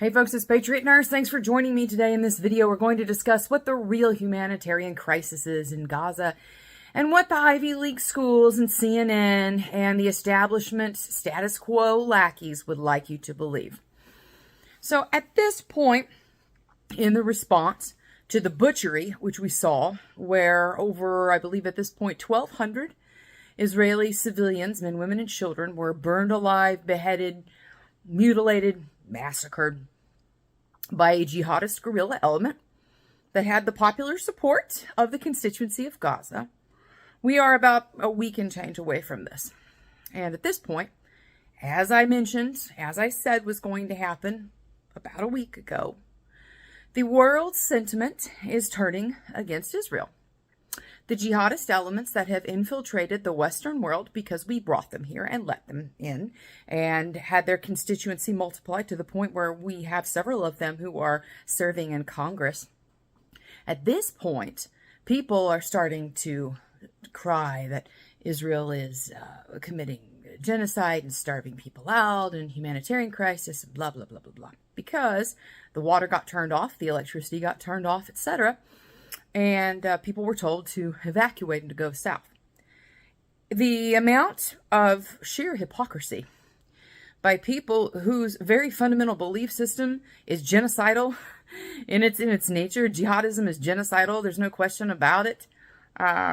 Hey folks, it's Patriot Nurse. Thanks for joining me today. In this video, we're going to discuss what the real humanitarian crisis is in Gaza and what the Ivy League schools and CNN and the establishment status quo lackeys would like you to believe. So at this point in the response to the butchery, which we saw, where over, I believe at this point, 1,200 Israeli civilians, men, women, and children were burned alive, beheaded, mutilated, massacred by a jihadist guerrilla element that had the popular support of the constituency of Gaza. We are about a week and change away from this. And at this point, as I mentioned, as I said was going to happen about a week ago, the world's sentiment is turning against Israel. The jihadist elements that have infiltrated the Western world because we brought them here and let them in and had their constituency multiplied to the point where we have several of them who are serving in Congress. At this point, people are starting to cry that Israel is committing genocide and starving people out and humanitarian crisis, and blah, blah, blah, blah, blah. Because the water got turned off, the electricity got turned off, etc., and people were told to evacuate and to go south. The amount of sheer hypocrisy by people whose very fundamental belief system is genocidal in its nature. Jihadism is genocidal. There's no question about it.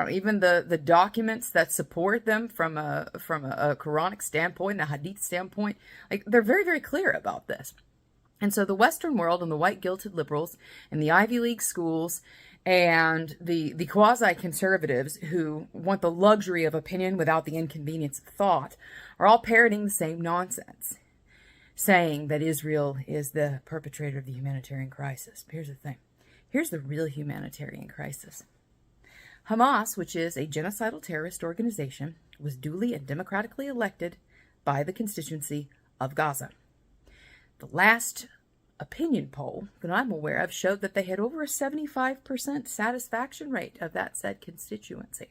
Even the documents that support them from a Quranic standpoint, a Hadith standpoint, like they're very, very clear about this. And so the Western world and the white guilted liberals and the Ivy League schools and the quasi-conservatives who want the luxury of opinion without the inconvenience of thought are all parroting the same nonsense, saying that Israel is the perpetrator of the humanitarian crisis. Here's the thing. Here's the real humanitarian crisis. Hamas, which is a genocidal terrorist organization, was duly and democratically elected by the constituency of Gaza. The last opinion poll that I'm aware of showed that they had over a 75% satisfaction rate of that said constituency.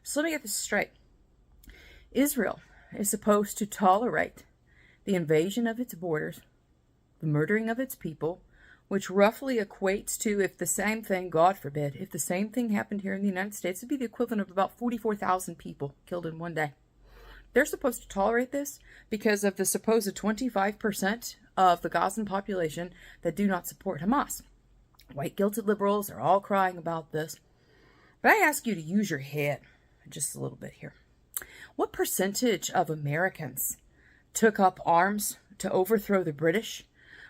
So let me get this straight. Israel is supposed to tolerate the invasion of its borders, the murdering of its people, which roughly equates to, if the same thing, God forbid, if the same thing happened here in the United States, it'd be the equivalent of about 44,000 people killed in one day. They're supposed to tolerate this because of the supposed 25% of the Gazan population that do not support Hamas. White guilted liberals are all crying about this. But I ask you to use your head just a little bit here. What percentage of Americans took up arms to overthrow the British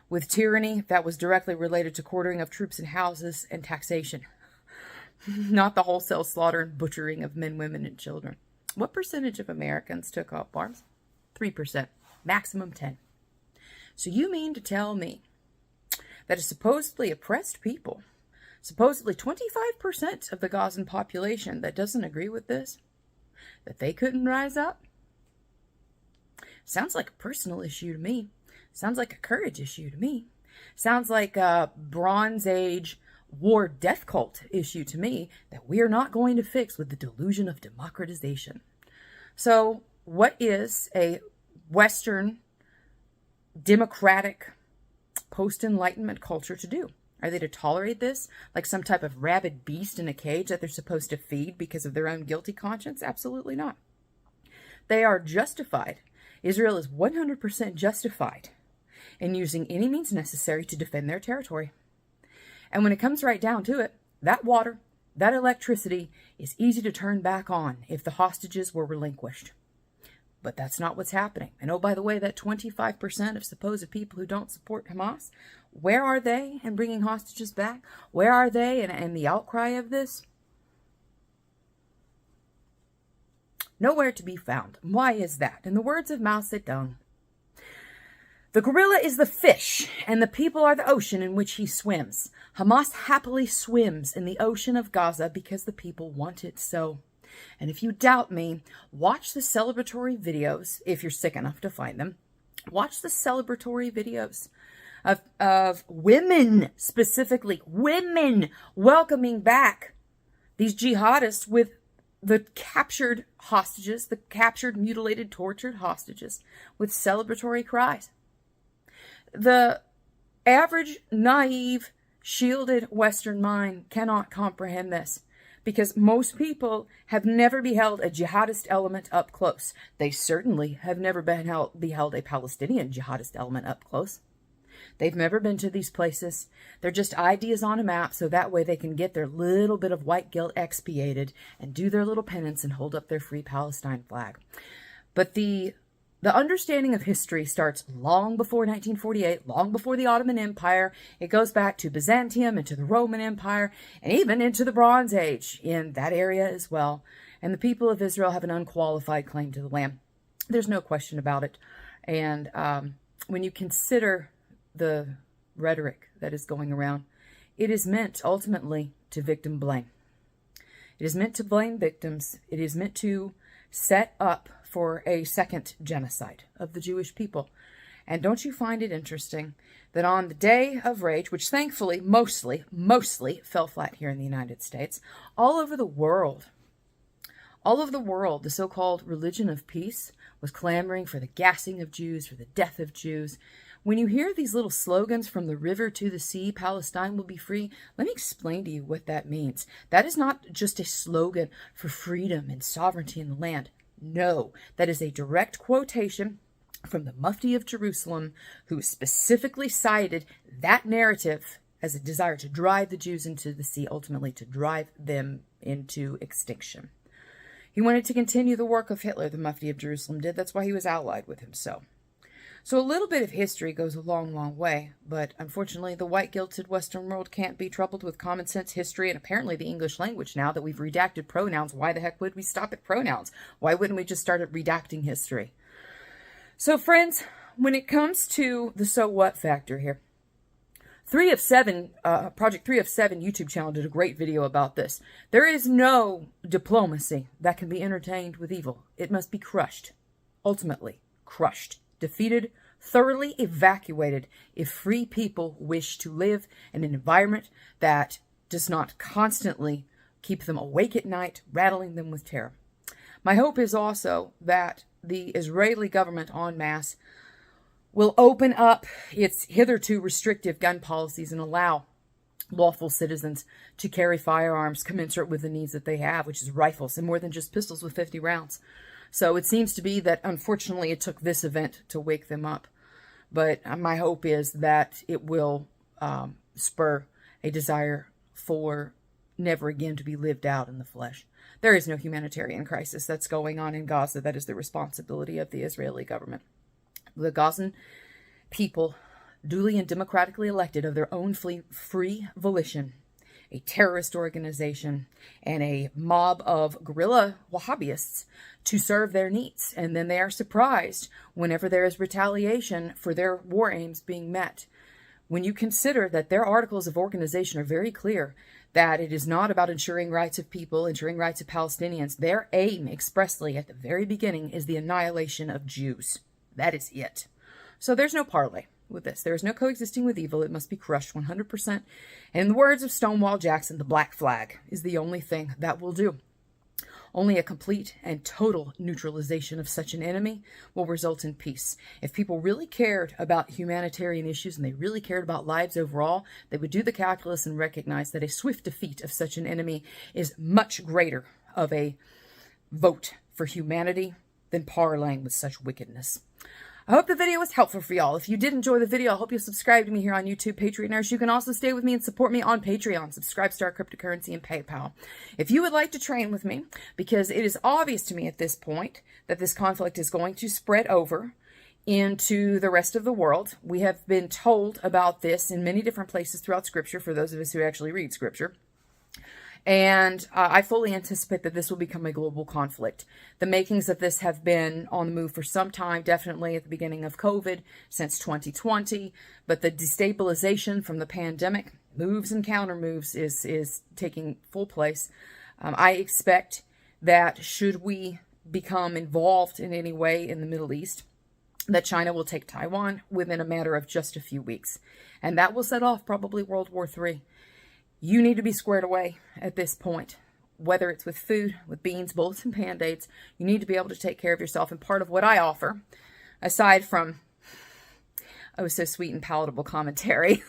with tyranny that was directly related to quartering of troops in houses and taxation? Not the wholesale slaughter and butchering of men, women, and children. What percentage of Americans took up arms? 3%, maximum 10%. So you mean to tell me that a supposedly oppressed people, supposedly 25% of the Gazan population that doesn't agree with this, that they couldn't rise up? Sounds like a personal issue to me. Sounds like a courage issue to me. Sounds like a Bronze Age war death cult issue to me that we are not going to fix with the delusion of democratization. So what is a Western democratic post-Enlightenment culture to do? Are they to tolerate this like some type of rabid beast in a cage that they're supposed to feed because of their own guilty conscience? Absolutely not. They are justified. Israel is 100% justified in using any means necessary to defend their territory. And when it comes right down to it, that water, that electricity is easy to turn back on if the hostages were relinquished. But that's not what's happening. And oh, by the way, that 25% of supposed people who don't support Hamas, where are they in bringing hostages back? Where are they in the outcry of this? Nowhere to be found. Why is that? In the words of Mao Zedong, the gorilla is the fish, and the people are the ocean in which he swims. Hamas happily swims in the ocean of Gaza because the people want it so. And if you doubt me, watch the celebratory videos, if you're sick enough to find them. Watch the celebratory videos of women, specifically women, welcoming back these jihadists with the captured hostages, the captured, mutilated, tortured hostages, with celebratory cries. The average, naive, shielded Western mind cannot comprehend this, because most people have never beheld a jihadist element up close. They certainly have never beheld a Palestinian jihadist element up close. They've never been to these places. They're just ideas on a map, so that way they can get their little bit of white guilt expiated and do their little penance and hold up their Free Palestine flag. But the understanding of history starts long before 1948, long before the Ottoman Empire. It goes back to Byzantium, into the Roman Empire, and even into the Bronze Age in that area as well. And the people of Israel have an unqualified claim to the land. There's no question about it. And when you consider the rhetoric that is going around, it is meant ultimately to victim blame. It is meant to blame victims. It is meant to set up for a second genocide of the Jewish people. And don't you find it interesting that on the Day of Rage, which thankfully mostly fell flat here in the United States, all over the world, the so-called religion of peace was clamoring for the gassing of Jews, for the death of Jews. When you hear these little slogans, from the river to the sea, Palestine will be free, let me explain to you what that means. That is not just a slogan for freedom and sovereignty in the land. No, that is a direct quotation from the Mufti of Jerusalem, who specifically cited that narrative as a desire to drive the Jews into the sea, ultimately to drive them into extinction. He wanted to continue the work of Hitler, the Mufti of Jerusalem did. That's why he was allied with him. So a little bit of history goes a long, long way, but unfortunately the white-guilted Western world can't be troubled with common sense history and apparently the English language now that we've redacted pronouns. Why the heck would we stop at pronouns? Why wouldn't we just start at redacting history? So friends, when it comes to the so what factor here, Project 3 of 7 YouTube channel did a great video about this. There is no diplomacy that can be entertained with evil. It must be crushed, ultimately crushed. Defeated, thoroughly evacuated if free people wish to live in an environment that does not constantly keep them awake at night, rattling them with terror. My hope is also that the Israeli government en masse will open up its hitherto restrictive gun policies and allow lawful citizens to carry firearms commensurate with the needs that they have, which is rifles and more than just pistols with 50 rounds. So it seems to be that, unfortunately, it took this event to wake them up. But my hope is that it will spur a desire for never again to be lived out in the flesh. There is no humanitarian crisis that's going on in Gaza. That is the responsibility of the Israeli government. The Gazan people, duly and democratically elected of their own free volition, a terrorist organization, and a mob of guerrilla Wahhabists to serve their needs. And then they are surprised whenever there is retaliation for their war aims being met. When you consider that their articles of organization are very clear, that it is not about ensuring rights of people, ensuring rights of Palestinians. Their aim expressly at the very beginning is the annihilation of Jews. That is it. So there's no parley with this. There is no coexisting with evil. It must be crushed 100%. And in the words of Stonewall Jackson, the black flag is the only thing that will do. Only a complete and total neutralization of such an enemy will result in peace. If people really cared about humanitarian issues and they really cared about lives overall, they would do the calculus and recognize that a swift defeat of such an enemy is much greater of a vote for humanity than parlaying with such wickedness. I hope the video was helpful for y'all. If you did enjoy the video, I hope you'll subscribe to me here on YouTube, Patreon. You can also stay with me and support me on Patreon, Subscribestar, Cryptocurrency, and PayPal. If you would like to train with me, because it is obvious to me at this point that this conflict is going to spread over into the rest of the world. We have been told about this in many different places throughout Scripture, for those of us who actually read Scripture. And I fully anticipate that this will become a global conflict. The makings of this have been on the move for some time, definitely at the beginning of COVID, since 2020. But the destabilization from the pandemic, moves and counter moves, is taking full place. I expect that should we become involved in any way in the Middle East, that China will take Taiwan within a matter of just a few weeks. And that will set off probably World War III. You need to be squared away at this point, whether it's with food, with beans, bullets, and Band-Aids. You need to be able to take care of yourself. And part of what I offer, aside from oh so sweet and palatable commentary,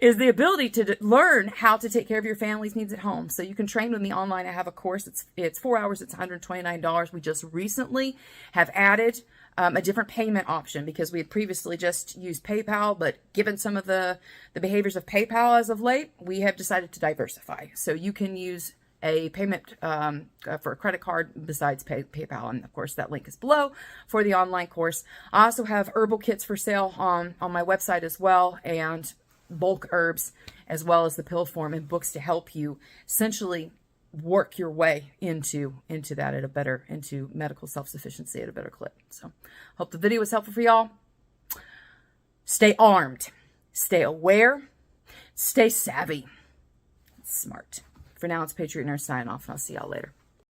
is the ability to learn how to take care of your family's needs at home. So you can train with me online. I have a course. It's 4 hours. It's $129. We just recently have added a different payment option because we had previously just used PayPal, but given some of the behaviors of PayPal as of late, we have decided to diversify. So you can use a payment for a credit card besides PayPal. And of course, that link is below for the online course. I also have herbal kits for sale on my website as well, and bulk herbs, as well as the pill form and books to help you essentially work your way into that at a better, into medical self-sufficiency at a better clip. So hope the video was helpful for y'all. Stay armed, stay aware, stay savvy, smart. For now, it's Patriot Nurse signing off, and I'll see y'all later.